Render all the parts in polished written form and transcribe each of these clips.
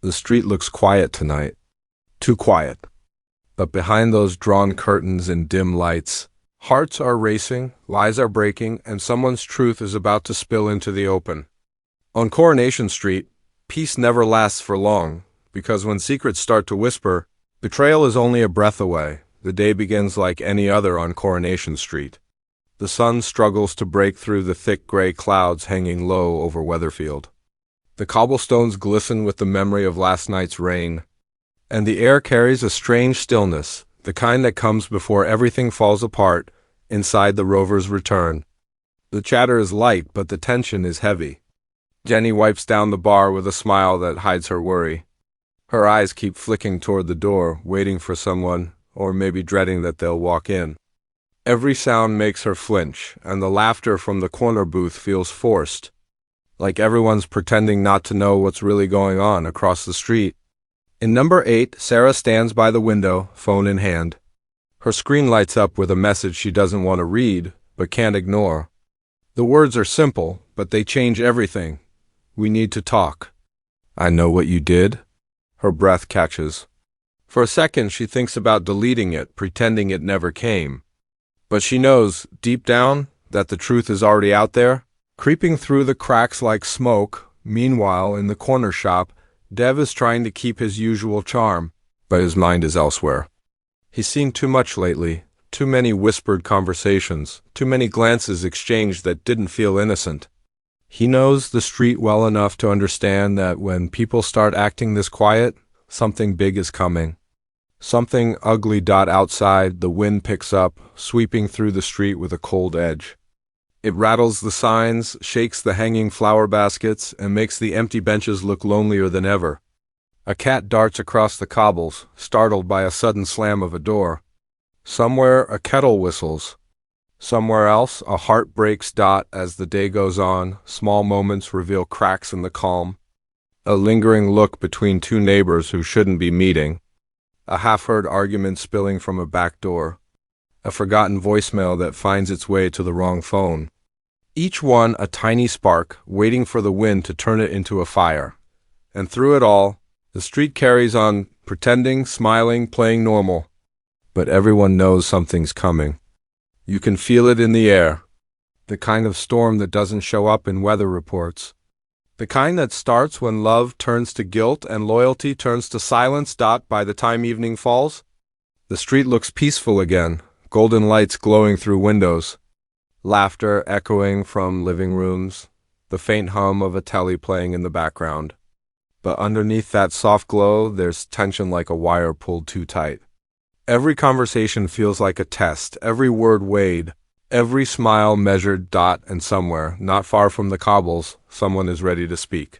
The street looks quiet tonight. Too quiet. But behind those drawn curtains and dim lights, hearts are racing, lies are breaking, and someone's truth is about to spill into the open. On Coronation Street, peace never lasts for long, because when secrets start to whisper, betrayal is only a breath away. The day begins like any other on Coronation Street. The sun struggles to break through the thick gray clouds hanging low over Weatherfield. The cobblestones glisten with the memory of last night's rain, and the air carries a strange stillness, the kind that comes before everything falls apart inside the rover's return. The chatter is light, but the tension is heavy. Jenny wipes down the bar with a smile that hides her worry. Her eyes keep flicking toward the door, waiting for someone, or maybe dreading that they'll walk in. Every sound makes her flinch, and the laughter from the corner booth feels forced, like everyone's pretending not to know what's really going on across the street. In number 8, Sarah stands by the window, phone in hand. Her screen lights up with a message she doesn't want to read, but can't ignore. The words are simple, but they change everything. We need to talk. I know what you did. Her breath catches. For a second, she thinks about deleting it, pretending it never came. But she knows, deep down, that the truth is already out there, creeping through the cracks like smoke. Meanwhile, in the corner shop, Dev is trying to keep his usual charm, but his mind is elsewhere. He's seen too much lately, too many whispered conversations, too many glances exchanged that didn't feel innocent. He knows the street well enough to understand that when people start acting this quiet, something big is coming. Something ugly. Outside, the wind picks up, sweeping through the street with a cold edge. It rattles the signs, shakes the hanging flower baskets, and makes the empty benches look lonelier than ever. A cat darts across the cobbles, startled by a sudden slam of a door. Somewhere a kettle whistles. Somewhere else a heart breaks. As the day goes on, small moments reveal cracks in the calm. A lingering look between two neighbors who shouldn't be meeting. A half-heard argument spilling from a back door. A forgotten voicemail that finds its way to the wrong phone. Each one a tiny spark, waiting for the wind to turn it into a fire. And through it all, the street carries on, pretending, smiling, playing normal. But everyone knows something's coming. You can feel it in the air. The kind of storm that doesn't show up in weather reports. The kind that starts when love turns to guilt and loyalty turns to silence. By the time evening falls, the street looks peaceful again, golden lights glowing through windows. Laughter echoing from living rooms, the faint hum of a telly playing in the background. But underneath that soft glow, there's tension like a wire pulled too tight. Every conversation feels like a test, every word weighed, every smile measured. And somewhere, not far from the cobbles, someone is ready to speak.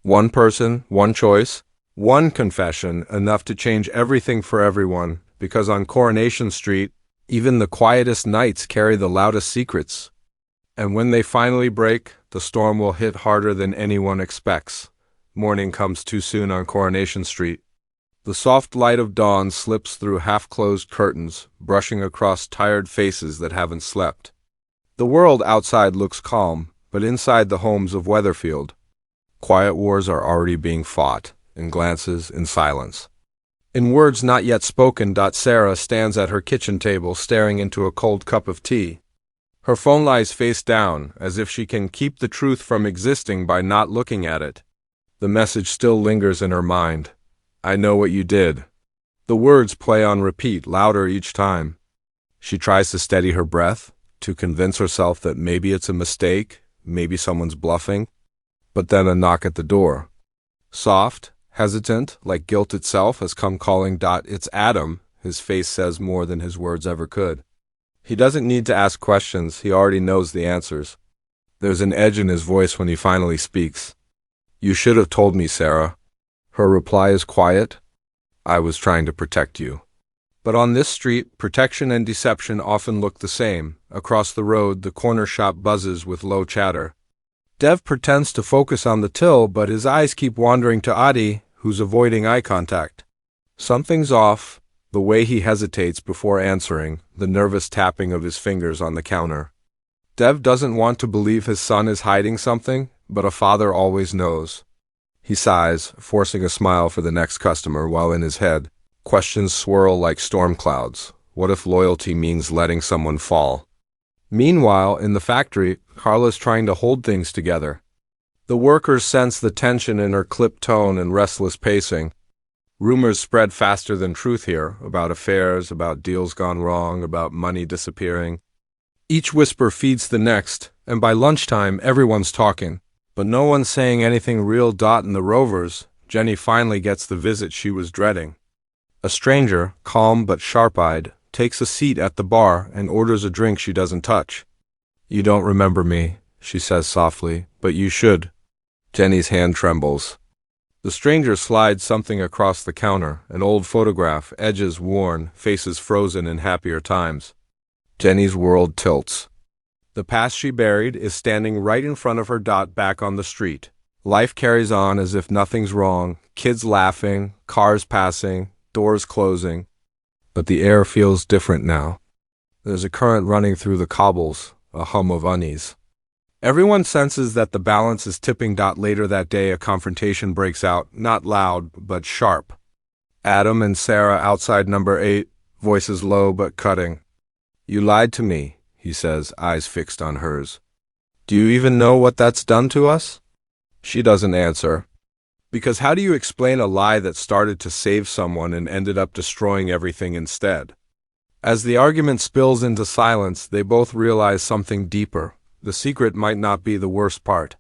One person, one choice, one confession, enough to change everything for everyone, because on Coronation Street, even the quietest nights carry the loudest secrets. And when they finally break, the storm will hit harder than anyone expects. Morning comes too soon on Coronation Street. The soft light of dawn slips through half-closed curtains, brushing across tired faces that haven't slept. The world outside looks calm, but inside the homes of Weatherfield, quiet wars are already being fought, in glances, in silence. In words not yet spoken. Sarah stands at her kitchen table staring into a cold cup of tea. Her phone lies face down, as if she can keep the truth from existing by not looking at it. The message still lingers in her mind. I know what you did. The words play on repeat, louder each time. She tries to steady her breath, to convince herself that maybe it's a mistake, maybe someone's bluffing. But then a knock at the door. Soft, hesitant, like guilt itself has come calling. It's Adam. His face says more than his words ever could. He doesn't need to ask questions, he already knows the answers. There's an edge in his voice when he finally speaks. You should have told me, Sarah. Her reply is quiet. I was trying to protect you. But on this street, protection and deception often look the same. Across the road, the corner shop buzzes with low chatter. Dev pretends to focus on the till, but his eyes keep wandering to Adi, who's avoiding eye contact. Something's off, the way he hesitates before answering, the nervous tapping of his fingers on the counter. Dev doesn't want to believe his son is hiding something, but a father always knows. He sighs, forcing a smile for the next customer, while in his head, questions swirl like storm clouds. What if loyalty means letting someone fall? Meanwhile, in the factory, Carla's trying to hold things together. The workers sense the tension in her clipped tone and restless pacing. Rumors spread faster than truth here, about affairs, about deals gone wrong, about money disappearing. Each whisper feeds the next, and by lunchtime everyone's talking. But no one's saying anything real. In the Rovers, Jenny finally gets the visit she was dreading. A stranger, calm but sharp-eyed, takes a seat at the bar and orders a drink she doesn't touch. "You don't remember me," she says softly, "but you should." Jenny's hand trembles. The stranger slides something across the counter, an old photograph, edges worn, faces frozen in happier times. Jenny's world tilts. The past she buried is standing right in front of her. Back on the street. Life carries on as if nothing's wrong, kids laughing, cars passing, doors closing. But the air feels different now. There's a current running through the cobbles, a hum of unease. Everyone senses that the balance is tipping. Later that day, a confrontation breaks out, not loud, but sharp. Adam and Sarah outside number 8, voices low but cutting. "You lied to me," he says, eyes fixed on hers. "Do you even know what that's done to us?" She doesn't answer. Because how do you explain a lie that started to save someone and ended up destroying everything instead? As the argument spills into silence, they both realize something deeper. The secret might not be the worst part.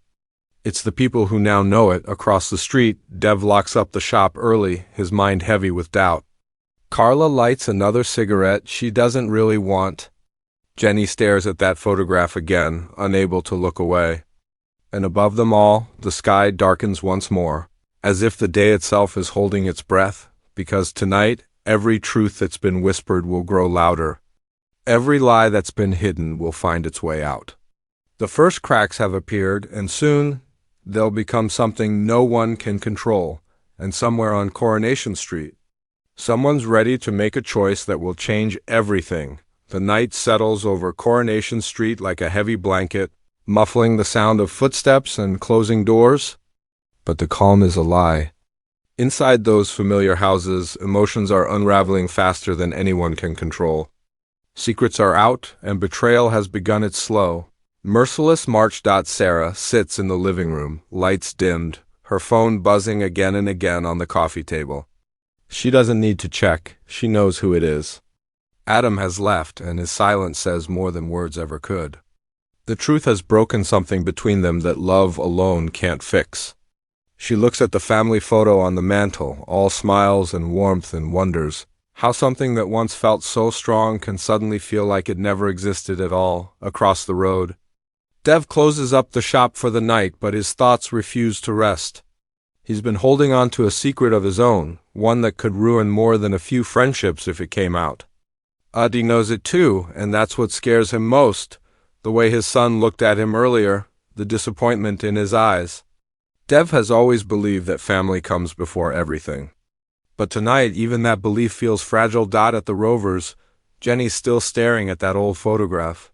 It's the people who now know it. Across the street, Dev locks up the shop early, his mind heavy with doubt. Carla lights another cigarette she doesn't really want. Jenny stares at that photograph again, unable to look away. And above them all, the sky darkens once more, as if the day itself is holding its breath, because tonight, every truth that's been whispered will grow louder. Every lie that's been hidden will find its way out. The first cracks have appeared, and soon they'll become something no one can control, and somewhere on Coronation Street, someone's ready to make a choice that will change everything. The night settles over Coronation Street like a heavy blanket, muffling the sound of footsteps and closing doors. But the calm is a lie. Inside those familiar houses, emotions are unraveling faster than anyone can control. Secrets are out, and betrayal has begun its slow, merciless march. Sarah sits in the living room, lights dimmed, her phone buzzing again and again on the coffee table. She doesn't need to check, she knows who it is. Adam has left, and his silence says more than words ever could. The truth has broken something between them that love alone can't fix. She looks at the family photo on the mantel, all smiles and warmth, and wonders how something that once felt so strong can suddenly feel like it never existed at all. Across the road, Dev closes up the shop for the night, but his thoughts refuse to rest. He's been holding on to a secret of his own, one that could ruin more than a few friendships if it came out. Adi knows it too, and that's what scares him most. The way his son looked at him earlier, the disappointment in his eyes. Dev has always believed that family comes before everything. But tonight, even that belief feels fragile. At the Rovers, Jenny's still staring at that old photograph.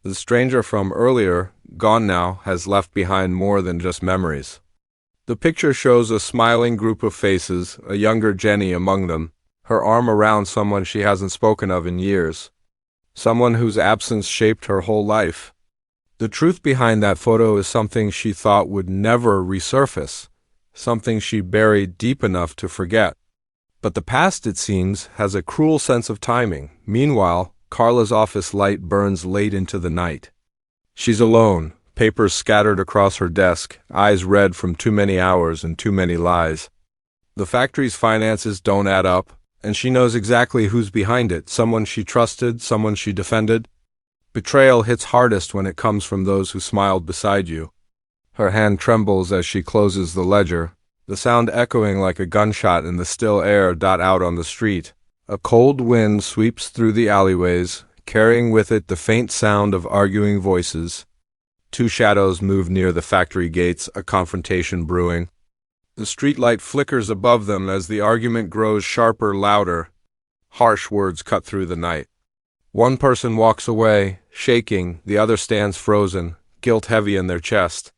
The stranger from earlier, gone now, has left behind more than just memories. The picture shows a smiling group of faces, a younger Jenny among them, her arm around someone she hasn't spoken of in years. Someone whose absence shaped her whole life. The truth behind that photo is something she thought would never resurface, something she buried deep enough to forget. But the past, it seems, has a cruel sense of timing. Meanwhile, Carla's office light burns late into the night. She's alone, papers scattered across her desk, eyes red from too many hours and too many lies. The factory's finances don't add up, and she knows exactly who's behind it, someone she trusted, someone she defended. Betrayal hits hardest when it comes from those who smiled beside you. Her hand trembles as she closes the ledger, the sound echoing like a gunshot in the still air. Out on the street, a cold wind sweeps through the alleyways, carrying with it the faint sound of arguing voices. Two shadows move near the factory gates, a confrontation brewing. The streetlight flickers above them as the argument grows sharper, louder. Harsh words cut through the night. One person walks away, shaking, the other stands frozen, guilt heavy in their chest.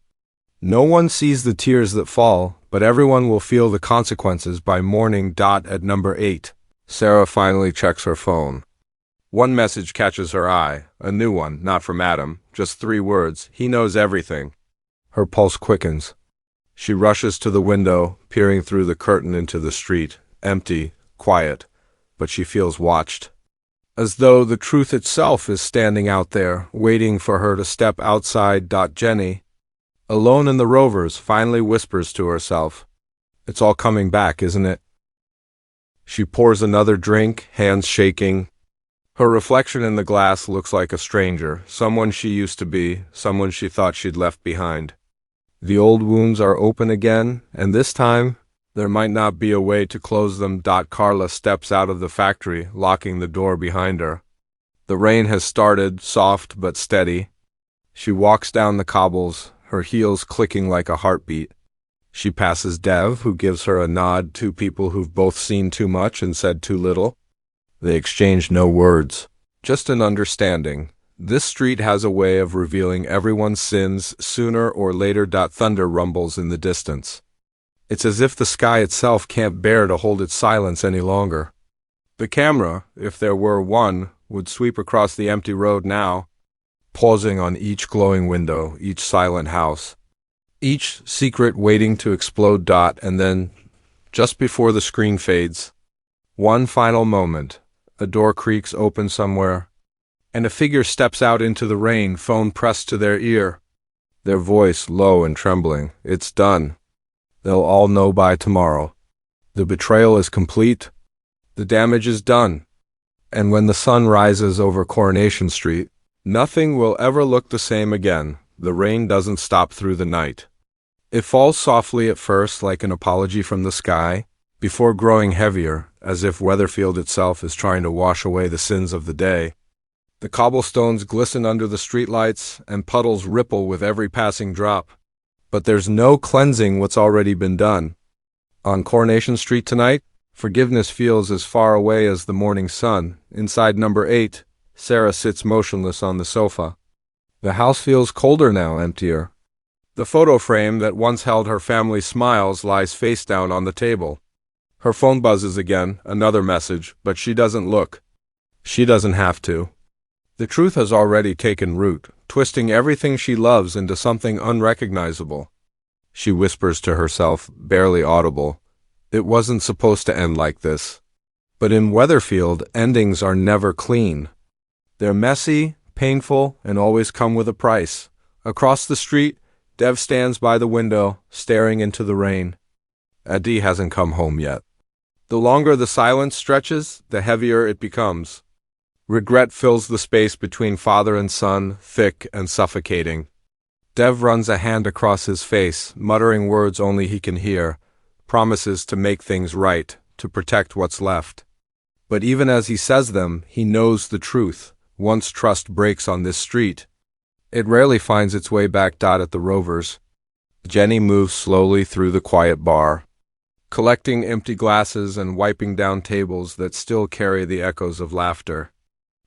No one sees the tears that fall, but everyone will feel the consequences by morning. At number 8. Sarah finally checks her phone. One message catches her eye, a new one, not from Adam, just 3 words. He knows everything. Her pulse quickens. She rushes to the window, peering through the curtain into the street, empty, quiet, but she feels watched. As though the truth itself is standing out there, waiting for her to step outside. Jenny, alone in the Rovers, finally whispers to herself, "It's all coming back, isn't it?" She pours another drink, hands shaking. Her reflection in the glass looks like a stranger, someone she used to be, someone she thought she'd left behind. The old wounds are open again, and this time, there might not be a way to close them. Carla steps out of the factory, locking the door behind her. The rain has started, soft but steady. She walks down the cobbles, her heels clicking like a heartbeat. She passes Dev, who gives her a nod, 2 people who've both seen too much and said too little. They exchange no words, just an understanding. This street has a way of revealing everyone's sins sooner or later. Thunder rumbles in the distance. It's as if the sky itself can't bear to hold its silence any longer. The camera, if there were one, would sweep across the empty road now, pausing on each glowing window, each silent house, each secret waiting to explode. And then, just before the screen fades, one final moment, a door creaks open somewhere, and a figure steps out into the rain, phone pressed to their ear, their voice low and trembling. "It's done. They'll all know by tomorrow. The betrayal is complete. The damage is done. And when the sun rises over Coronation Street, nothing will ever look the same again." The rain doesn't stop through the night. It falls softly at first, like an apology from the sky, before growing heavier, as if Weatherfield itself is trying to wash away the sins of the day. The cobblestones glisten under the streetlights, and puddles ripple with every passing drop. But there's no cleansing what's already been done. On Coronation Street tonight, forgiveness feels as far away as the morning sun. Inside number 8, Sarah sits motionless on the sofa. The house feels colder now, emptier. The photo frame that once held her family's smiles lies face down on the table. Her phone buzzes again, another message, but she doesn't look. She doesn't have to. The truth has already taken root, twisting everything she loves into something unrecognizable. She whispers to herself, barely audible, "It wasn't supposed to end like this." But in Weatherfield, endings are never clean. They're messy, painful, and always come with a price. Across the street, Dev stands by the window, staring into the rain. Adi hasn't come home yet. The longer the silence stretches, the heavier it becomes. Regret fills the space between father and son, thick and suffocating. Dev runs a hand across his face, muttering words only he can hear, promises to make things right, to protect what's left. But even as he says them, he knows the truth. Once trust breaks on this street, it rarely finds its way back. At the Rovers, Jenny moves slowly through the quiet bar, collecting empty glasses and wiping down tables that still carry the echoes of laughter.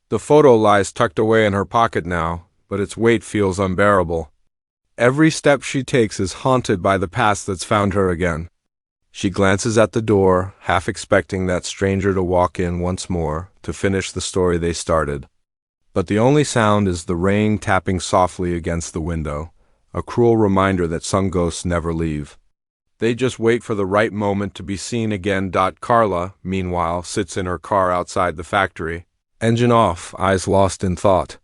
The photo lies tucked away in her pocket now, but its weight feels unbearable. Every step she takes is haunted by the past that's found her again. She glances at the door, half expecting that stranger to walk in once more, to finish the story they started. But the only sound is the rain tapping softly against the window, a cruel reminder that some ghosts never leave. They just wait for the right moment to be seen again. Carla, meanwhile, sits in her car outside the factory, engine off, eyes lost in thought.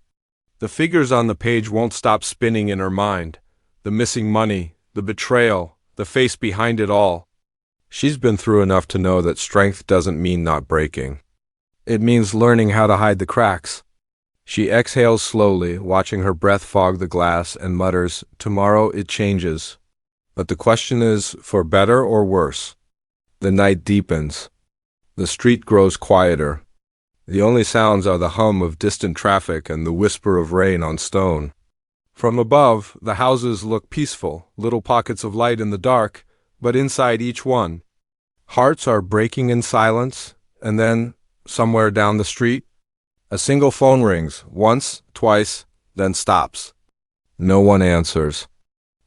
The figures on the page won't stop spinning in her mind. The missing money, the betrayal, the face behind it all. She's been through enough to know that strength doesn't mean not breaking. It means learning how to hide the cracks. She exhales slowly, watching her breath fog the glass, and mutters, "Tomorrow it changes." But the question is, for better or worse? The night deepens. The street grows quieter. The only sounds are the hum of distant traffic and the whisper of rain on stone. From above, the houses look peaceful, little pockets of light in the dark, but inside each one, hearts are breaking in silence, and then, somewhere down the street, a single phone rings, once, twice, then stops. No one answers.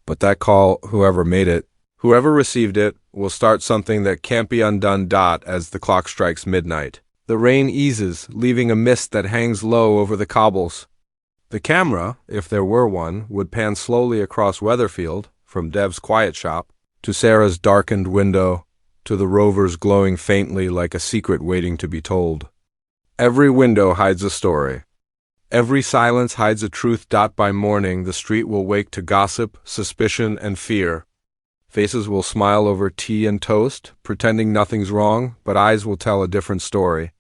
But that call, whoever made it, whoever received it, will start something that can't be undone. As the clock strikes midnight, the rain eases, leaving a mist that hangs low over the cobbles. The camera, if there were one, would pan slowly across Weatherfield, from Dev's quiet shop, to Sarah's darkened window, to the Rovers glowing faintly like a secret waiting to be told. Every window hides a story. Every silence hides a truth. By morning, the street will wake to gossip, suspicion, and fear. Faces will smile over tea and toast, pretending nothing's wrong, but eyes will tell a different story.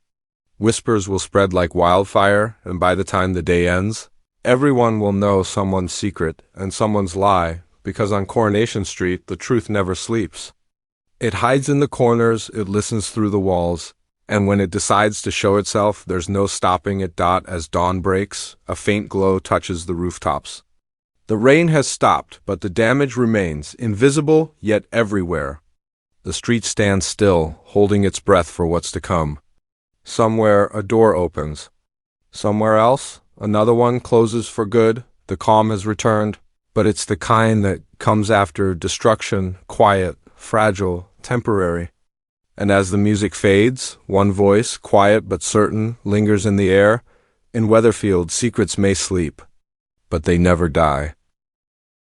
Whispers will spread like wildfire, and by the time the day ends, everyone will know someone's secret and someone's lie, because on Coronation Street, the truth never sleeps. It hides in the corners, it listens through the walls, and when it decides to show itself, there's no stopping it. As dawn breaks, a faint glow touches the rooftops. The rain has stopped, but the damage remains, invisible yet everywhere. The street stands still, holding its breath for what's to come. Somewhere a door opens. Somewhere else, another one closes for good. The calm has returned, but it's the kind that comes after destruction, quiet, fragile, temporary. And as the music fades, one voice, quiet but certain, lingers in the air. In Weatherfield, secrets may sleep, but they never die.